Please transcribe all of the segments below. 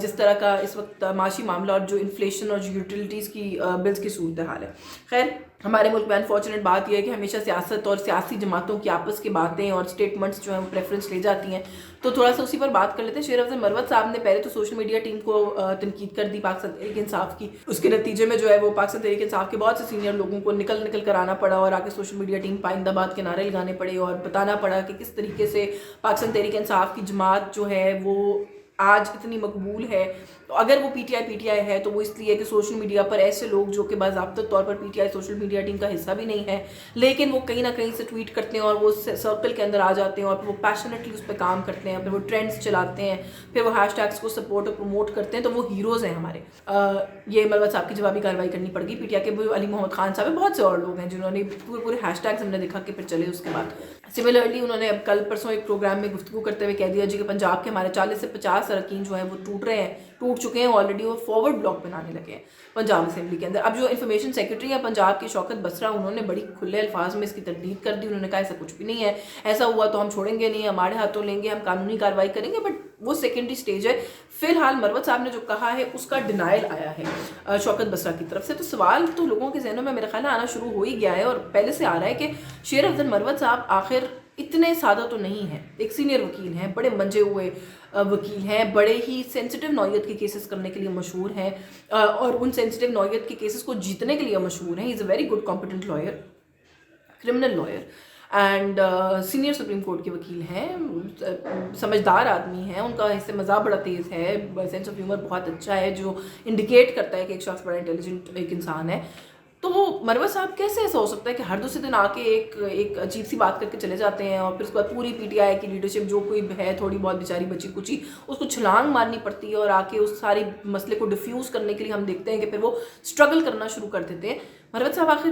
جس طرح کا اس وقت معاشی معاملہ اور جو انفلیشن اور جو یوٹیلیٹیز کی بلز کی صورتحال ہے. خیر ہمارے ملک میں انفارچونیٹ بات یہ ہے کہ ہمیشہ سیاست اور سیاسی جماعتوں کی آپس کی باتیں اور اسٹیٹمنٹس جو ہیں وہ پریفرنس لے جاتی ہیں. تو تھوڑا سا اسی پر بات کر لیتے ہیں. شیر افضل مروت صاحب نے پہلے تو سوشل میڈیا ٹیم کو تنقید کر دی پاکستان تحریک انصاف کی. اس کے نتیجے میں جو ہے وہ پاکستان تحریک انصاف کے بہت سے سینئر لوگوں کو نکل کر آنا پڑا اور آگے سوشل میڈیا ٹیم پائندہ باد کے نعرے لگانے پڑے اور بتانا پڑا کہ کس طریقے سے پاکستان تحریک انصاف کی جماعت جو ہے وہ آج اتنی مقبول ہے. تو اگر وہ پی ٹی آئی ہے تو وہ اس لیے کہ سوشل میڈیا پر ایسے لوگ جو کہ باضابطہ طور پر P T I social media team کا حصہ بھی نہیں ہے لیکن وہ کہیں نہ کہیں سے ٹویٹ کرتے ہیں اور وہ سرکل کے اندر آ جاتے ہیں اور پھر وہ پیشنیٹلی اس پہ کام کرتے ہیں, پھر وہ ٹرینڈز چلاتے ہیں, پھر وہ ہیش ٹیگس کو سپورٹ اور پروموٹ کرتے ہیں, تو وہ ہیروز ہیں ہمارے. یہ مروت صاحب کی جوابی کارروائی کرنی پڑ گئی. پی ٹی آئی کے علی محمد خان صاحب بہت سے اور لوگ ہیں جنہوں نے پورے ہیش ٹیگس ہم نے دیکھا کہ پھر چلے. اس کے بعد سملرلی انہوں نے اب کل پرسوں ایک پروگرام میں گفتگو کرتے ہوئے کہہ دیا جی کہ پنجاب کے ہمارے 40 سے 50 اراکین جو ہیں وہ ٹوٹ چکے ہیں آلریڈی, وہ فارورڈ بلاک بنانے لگے ہیں پنجاب اسمبلی کے اندر. اب جو انفارمیشن سیکرٹری ہے پنجاب کی شوکت بسرا, انہوں نے بڑی کھلے الفاظ میں اس کی تردید کر دی. انہوں نے کہا ایسا کچھ بھی نہیں ہے, ایسا ہوا تو ہم چھوڑیں گے نہیں, ہمارے ہاتھوں لیں گے, ہم قانونی کارروائی کریں گے. بٹ وہ سیکنڈری سٹیج ہے. فی الحال مروت صاحب نے جو کہا ہے اس کا ڈینائل آیا ہے شوکت بسرا کی طرف سے. تو سوال تو لوگوں کے ذہنوں میں میرے خیال آنا شروع ہو ہی گیا ہے اور پہلے سے آ رہا ہے کہ شیر افضل مروت صاحب آخر اتنے سادہ تو نہیں ہیں. ایک سینئر وکیل ہیں, بڑے منجے ہوئے وکیل ہیں, بڑے ہی سینسٹیو نوعیت کے کیسز کرنے کے لیے مشہور ہیں اور ان سینسٹیو نوعیت کے کیسز کو جیتنے کے لیے مشہور ہیں. He is a very good competent lawyer, criminal lawyer and senior Supreme Court کے وکیل ہیں, سمجھدار آدمی ہیں, ان کا حصہ مزاح بڑا تیز ہے, سینس آف ہیومر بہت اچھا ہے جو انڈیکیٹ کرتا ہے کہ ایک شخص بڑا انٹیلیجنٹ ایک انسان ہے. تو مروت صاحب کیسے ایسا ہو سکتا ہے کہ ہر دوسرے دن آ کے ایک عجیب سی بات کر کے چلے جاتے ہیں اور پھر اس کے بعد پوری پی ٹی آئی کی لیڈرشپ جو کوئی ہے تھوڑی بہت بیچاری بچی کچی اس کو چھلانگ مارنی پڑتی ہے اور آ کے اس ساری مسئلے کو ڈیفیوز کرنے کے لیے ہم دیکھتے ہیں کہ پھر وہ اسٹرگل کرنا شروع کر دیتے ہیں. مروت صاحب آخر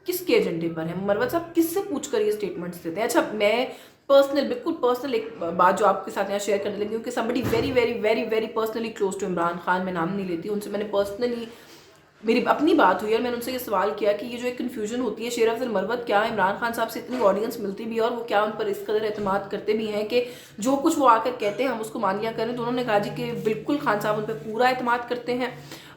کس کے ایجنڈے پر ہیں؟ مروت صاحب کس سے پوچھ کر یہ اسٹیٹمنٹس دیتے ہیں؟ اچھا میں بالکل پرسنل ایک بات جو آپ کے ساتھ یہاں شیئر کرنے لگی ہوں کہ somebody very very very very personally close to Imran Khan, میں نام نہیں لیتی, ان سے میں نے پرسنلی میری اپنی بات ہوئی اور میں نے ان سے یہ سوال کیا کہ یہ جو ایک کنفیوژن ہوتی ہے شیر افضل مروت کیا عمران خان صاحب سے اتنی آڈینس ملتی بھی ہے اور وہ کیا ان پر اس قدر اعتماد کرتے بھی ہیں کہ جو کچھ وہ آ کر کہتے ہیں ہم اس کو مان لیا کریں؟ تو انہوں نے کہا جی کہ بالکل خان صاحب ان پہ پورا اعتماد کرتے ہیں.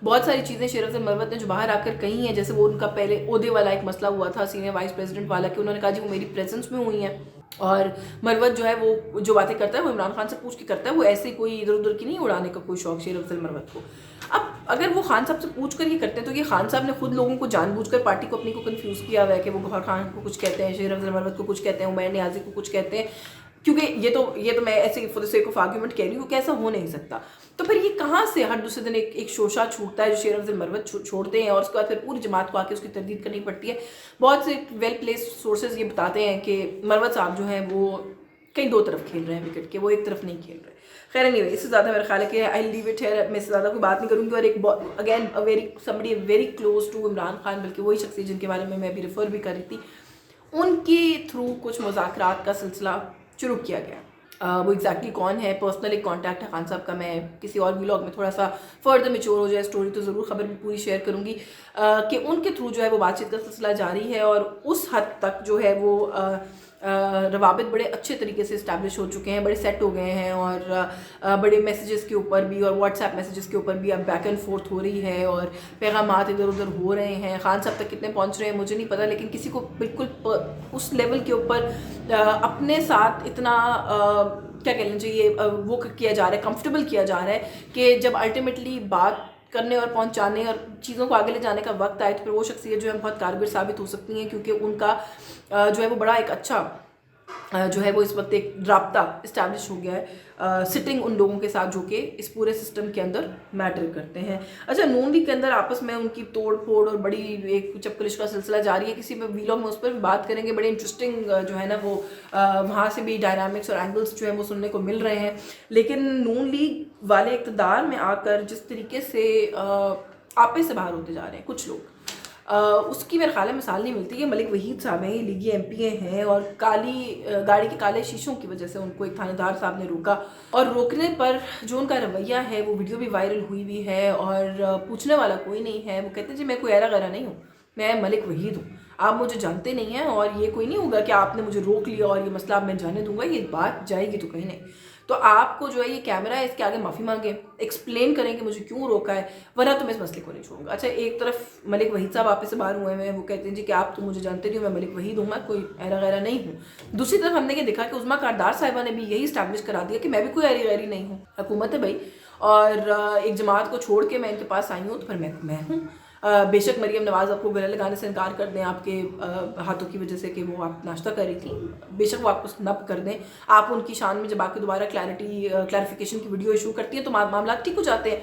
بہت ساری چیزیں شیر افضل مروت نے جو باہر آ کر کہی ہیں, جیسے وہ ان کا پہلے عہدے والا ایک مسئلہ ہوا تھا سینئر وائس پریزیڈنٹ والا, کہ انہوں نے کہا جی وہ میری پریزنس میں ہوئی ہیں اور مروت جو ہے وہ جو باتیں کرتا ہے وہ عمران خان سے پوچھ کے کرتا ہے, وہ ایسے کوئی ادھر ادھر کی نہیں اڑانے کا کوئی شوق شیر افضل مروت کو. اب اگر وہ خان صاحب سے پوچھ کر یہ کرتے ہیں تو یہ خان صاحب نے خود لوگوں کو جان بوجھ کر پارٹی کو اپنی کو کنفیوز کیا ہوا ہے کہ وہ گوہر خان کو کچھ کہتے ہیں, شیر افضل مروت کو کچھ کہتے ہیں, عمیر نیازی کو کچھ کہتے ہیں, کیونکہ یہ تو میں ایسے for the sake of argument کہہ رہی ہوں کہ ایسا ہو نہیں سکتا. تو پھر یہ کہاں سے ہر دوسرے دن ایک شوشہ چھوٹتا ہے جو شیر افضل مروت چھوڑتے ہیں اور اس کے بعد پھر پوری جماعت کو آ کے اس کی تردید کرنی پڑتی ہے. بہت سے ویل پلیس سورسز یہ بتاتے ہیں کہ مروت صاحب جو ہیں وہ کئی دو طرف کھیل رہے ہیں وکٹ کے, وہ ایک طرف نہیں کھیل رہے. خیر نہیں اس سے زیادہ میرا خیال ہے کہ آئی لیو اٹ ہے, میں اس سے زیادہ کوئی بات نہیں کروں گی. اور ایک again somebody very close to Imran Khan, بلکہ وہی شخصیت جن کے بارے میں ابھی ریفر بھی کر رہی تھی, ان کی تھرو کچھ مذاکرات کا سلسلہ شروع کیا گیا. وہ ایگزیکٹلی کون ہے, پرسنل ایک کانٹیکٹ ہے خان صاحب کا, میں کسی اور ویلاگ میں تھوڑا سا فردر میچور ہو جائے اسٹوری تو ضرور خبر بھی پوری شیئر کروں گی کہ ان کے تھرو جو ہے وہ بات چیت کا سلسلہ جاری ہے اور اس حد تک جو ہے وہ روابط بڑے اچھے طریقے سے اسٹیبلش ہو چکے ہیں, بڑے سیٹ ہو گئے ہیں اور بڑے میسیجز کے اوپر بھی اور واٹس ایپ میسیجز کے اوپر بھی اب بیک اینڈ فورتھ ہو رہی ہے اور پیغامات ادھر ادھر ہو رہے ہیں. خان صاحب تک کتنے پہنچ رہے ہیں مجھے نہیں پتہ, لیکن کسی کو بالکل اس لیول کے اوپر اپنے ساتھ اتنا کیا کہنا چاہیے وہ کیا جا رہا ہے, کمفرٹیبل کیا جا رہا ہے کہ جب الٹیمیٹلی بات کرنے اور پہنچانے اور چیزوں کو آگے لے جانے کا وقت آئے تو پھر وہ شخصیت جو ہے بہت کارگر ثابت ہو سکتی ہیں, کیونکہ ان کا جو ہے وہ بڑا ایک اچھا جو ہے وہ اس وقت ایک رابطہ اسٹیبلش ہو گیا ہے سٹنگ ان لوگوں کے ساتھ جو کہ اس پورے سسٹم کے اندر میٹر کرتے ہیں. اچھا نون لیگ کے اندر آپس میں ان کی توڑ پھوڑ اور بڑی ایک چپکلش کا سلسلہ جاری ہے, کسی میں ویلاگ میں اس پر بھی بات کریں گے. بڑے انٹرسٹنگ جو ہے نا وہ وہاں سے بھی ڈائنامکس اور اینگلس جو ہیں وہ سننے کو مل رہے ہیں. لیکن نون لیگ والے اقتدار میں آ کر جس طریقے سے آپے سے باہر ہوتے جا رہے ہیں کچھ لوگ, اس کی میرے خیال میں مثال نہیں ملتی. کہ ملک وحید صاحب ہیں, یہ لیگی ایم پی اے ہیں اور گاڑی کے کالے شیشوں کی وجہ سے ان کو ایک تھانے دار صاحب نے روکا, اور روکنے پر جو ان کا رویہ ہے وہ ویڈیو بھی وائرل ہوئی بھی ہے اور پوچھنے والا کوئی نہیں ہے. وہ کہتے ہیں جی میں کوئی ایرا غیرہ نہیں ہوں, میں ملک وحید ہوں, آپ مجھے جانتے نہیں ہیں اور یہ کوئی نہیں ہوگا کہ آپ نے مجھے روک لیا اور یہ مسئلہ اب میں جانے دوں گا, یہ بات جائے گی تو کہیں نہیں. تو آپ کو جو ہے یہ کیمرہ ہے اس کے آگے معافی مانگیں, ایکسپلین کریں کہ مجھے کیوں روکا ہے, ورنہ تو میں اس مسئلے کو نہیں چھوڑوں گا. اچھا, ایک طرف ملک وحید صاحب آپ سے باہر ہوئے ہیں, وہ کہتے ہیں جی کہ آپ تو مجھے جانتے نہیں ہو, میں ملک وحید ہوں, میں کوئی ایرا غیرہ نہیں ہوں. دوسری طرف ہم نے یہ دیکھا کہ عظمیٰ کاردار صاحبہ نے بھی یہی اسٹیبلش کرا دیا کہ میں بھی کوئی ایری غیری نہیں ہوں, حکومت ہے بھائی, اور ایک جماعت کو چھوڑ کے میں ان کے پاس آئی ہوں تو پھر میں ہوں. بے شک مریم نواز آپ کو گلے لگانے سے انکار کر دیں آپ کے ہاتھوں کی وجہ سے کہ وہ آپ ناشتہ کر رہی تھی, بے شک وہ آپ کو نب کر دیں, آپ ان کی شان میں جب آپ کے دوبارہ کلیریفیکیشن کی ویڈیو ایشو کرتی ہیں تو معاملات ٹھیک ہو جاتے ہیں.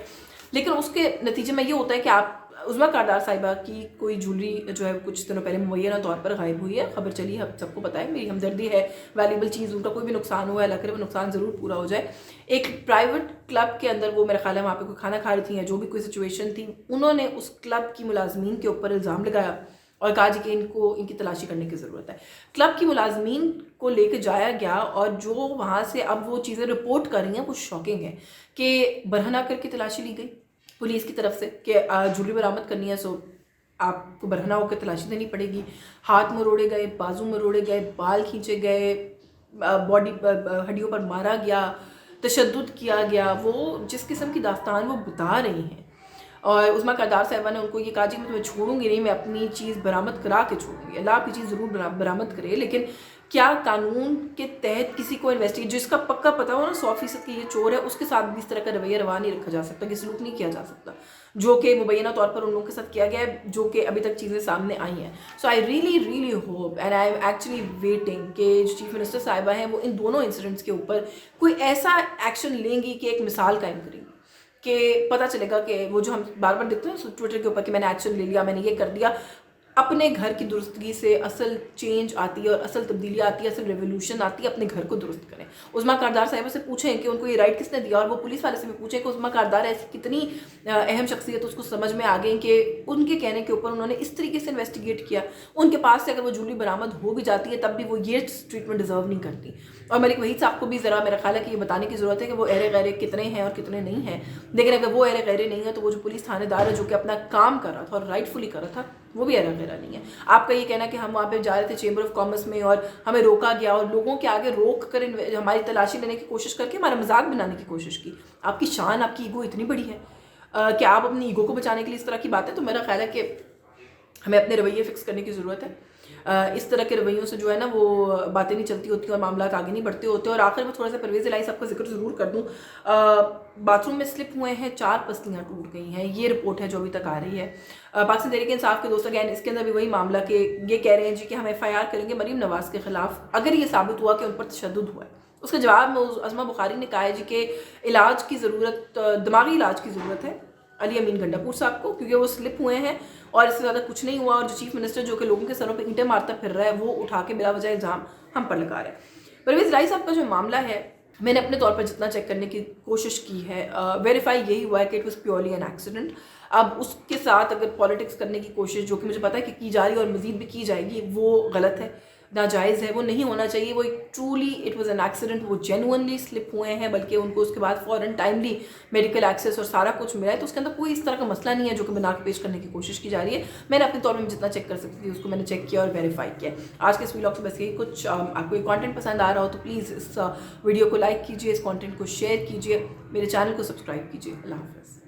لیکن اس کے نتیجے میں یہ ہوتا ہے کہ آپ عظمیٰ کاردار صاحبہ کی کوئی جولری جو ہے کچھ دنوں پہلے مبینہ طور پر غائب ہوئی ہے, خبر چلی ہے, سب کو پتہ ہے, میری ہمدردی ہے, ویلیبل چیز, ان کا کوئی بھی نقصان ہوا ہے, اللہ کرے وہ نقصان ضرور پورا ہو جائے. ایک پرائیویٹ کلب کے اندر وہ میرا خیال ہے وہاں پہ کوئی کھانا کھا رہی تھی یا جو بھی کوئی سچویشن تھی, انہوں نے اس کلب کی ملازمین کے اوپر الزام لگایا اور کہا جی کہ ان کی تلاشی کرنے کی ضرورت ہے. کلب کی ملازمین کو لے کے جایا گیا اور جو وہاں سے اب وہ چیزیں رپورٹ کر رہی ہیں وہ شاکنگ ہے کہ برہنہ کر کے تلاشی لی گئی پولیس کی طرف سے کہ جولی برآمد کرنی ہے, سو آپ کو برہنہ ہو کے تلاشی دینی پڑے گی. ہاتھ مروڑے گئے, بازو مروڑے گئے, بال کھینچے گئے, باڈی ہڈیوں پر مارا گیا, تشدد کیا گیا. وہ جس قسم کی داستان وہ بتا رہی ہیں, اور عظمیٰ کاردار صاحبہ نے ان کو یہ کہا جی میں تمہیں چھوڑوں گی نہیں, میں اپنی چیز برآمد کرا کے چھوڑوں گی. اللہ آپ کی چیز ضرور برآمد کرے, لیکن کیا قانون کے تحت کسی کو انویسٹیگیٹ, جس کا پکا پتہ ہو نا 100% کہ یہ چور ہے, اس کے ساتھ بھی اس طرح کا رویہ روا نہیں رکھا جا سکتا, کہ سلوک نہیں کیا جا سکتا, جو کہ مبینہ طور پر ان لوگوں کے ساتھ کیا گیا ہے, جو کہ ابھی تک چیزیں سامنے آئی ہیں. So I really hope and I am actually waiting کہ جو چیف منسٹر صاحبہ ہیں وہ ان دونوں انسیڈنٹس کے اوپر کوئی ایسا ایکشن لیں گی کہ ایک مثال قائم کریں گی, کہ پتہ چلے گا کہ وہ جو ہم بار بار دیکھتے ہیں ٹویٹر کے اوپر کہ میں نے ایکشن لے لیا, میں نے یہ کر دیا, اپنے گھر کی درستگی سے اصل چینج آتی ہے اور اصل تبدیلی آتی ہے, اصل ریولوشن آتی ہے. اپنے گھر کو درست کریں. عظمیٰ کاردار صاحبہ سے پوچھیں کہ ان کو یہ رائٹ کس نے دیا, اور وہ پولیس والے سے بھی پوچھیں کہ عظمیٰ کاردار ایسی کتنی اہم شخصیت اس کو سمجھ میں آ گئی کہ ان کے کہنے کے اوپر انہوں نے اس طریقے سے انویسٹیگیٹ کیا. ان کے پاس سے اگر وہ جولی برآمد ہو بھی جاتی ہے تب بھی وہ یہ ٹریٹمنٹ ڈیزرو نہیں کرتی. اور ملک وحید صاحب کو بھی ذرا میرا خیال ہے کہ یہ بتانے کی ضرورت ہے کہ وہ ایرے غیرے کتنے ہیں اور کتنے نہیں ہیں. لیکن اگر وہ ایرے غیرے نہیں ہیں تو وہ جو پولیس تھانے دار ہے جو کہ اپنا کام کر رہا تھا اور رائٹ فلی کر رہا تھا, وہ بھی ایرا غیرہ نہیں ہے. آپ کا یہ کہنا کہ ہم وہاں پہ جا رہے تھے چیمبر آف کامرس میں اور ہمیں روکا گیا اور لوگوں کے آگے روک کر ہماری تلاشی لینے کی کوشش کر کے ہمارا مذاق بنانے کی کوشش کی. آپ کی شان, آپ کی ایگو اتنی بڑی ہے کہ آپ اپنی ایگو کو بچانے کے لیے اس طرح کی باتیں, تو میرا خیال ہے کہ ہمیں اپنے رویے فکس کرنے کی ضرورت ہے. اس طرح کے رویوں سے جو ہے نا وہ باتیں نہیں چلتی ہوتی اور معاملات آگے نہیں بڑھتے ہوتے. اور آخر میں تھوڑا سا پرویز الہی صاحب کا ذکر ضرور کر دوں, باتھ روم میں سلپ ہوئے ہیں, 4 پسلیاں ٹوٹ گئی ہیں, یہ رپورٹ ہے جو ابھی تک آ رہی ہے. پاکستان تحریک انصاف کے دوست اگین اس کے اندر بھی وہی معاملہ کہ یہ کہہ رہے ہیں جی کہ ہم FIR کریں گے مریم نواز کے خلاف اگر یہ ثابت ہوا کہ ان پر تشدد ہوا ہے. اس کے جواب میں عظمیٰ بخاری نے کہا ہے جی کہ علاج کی ضرورت, دماغی علاج کی ضرورت ہے علی امین گنڈا پور صاحب کو, کیونکہ وہ سلپ ہوئے ہیں اور اس سے زیادہ کچھ نہیں ہوا. اور جو چیف منسٹر جو کہ لوگوں کے سروں پہ اینٹیں مارتا پھر رہا ہے وہ اٹھا کے بلا وجہ الزام ہم پر لگا رہا ہے. پرویز الہی صاحب کا جو معاملہ ہے میں نے اپنے طور پر جتنا چیک کرنے کی کوشش کی ہے, ویریفائی یہی ہوا ہے کہ it was purely an accident. اب اس کے ساتھ اگر پالیٹکس کرنے کی کوشش جو کہ مجھے پتا ہے کہ کی جا رہی ہے اور مزید بھی کی جائے گی, وہ غلط ہے, ناجائز ہے, وہ نہیں ہونا چاہیے. وہ ایک truly it was an accident, وہ جینوئنلی سلپ ہوئے ہیں, بلکہ ان کو اس کے بعد فوراً ٹائملی میڈیکل ایکسیس اور سارا کچھ ملا ہے. تو اس کے اندر کوئی اس طرح کا مسئلہ نہیں ہے جو کہ بنا کے پیش کرنے کی کوشش کی جا رہی ہے. میں نے اپنے طور میں جتنا چیک کر سکتی تھی اس کو میں نے چیک کیا اور ویریفائی کیا. آج کے اس ویلاگ سے بس یہی کچھ. آپ کو یہ کانٹینٹ پسند آ رہا ہو تو پلیز اس ویڈیو کو لائک کیجیے, اس کانٹینٹ کو شیئر کیجیے, میرے چینل کو سبسکرائب کیجیے. اللہ حافظ.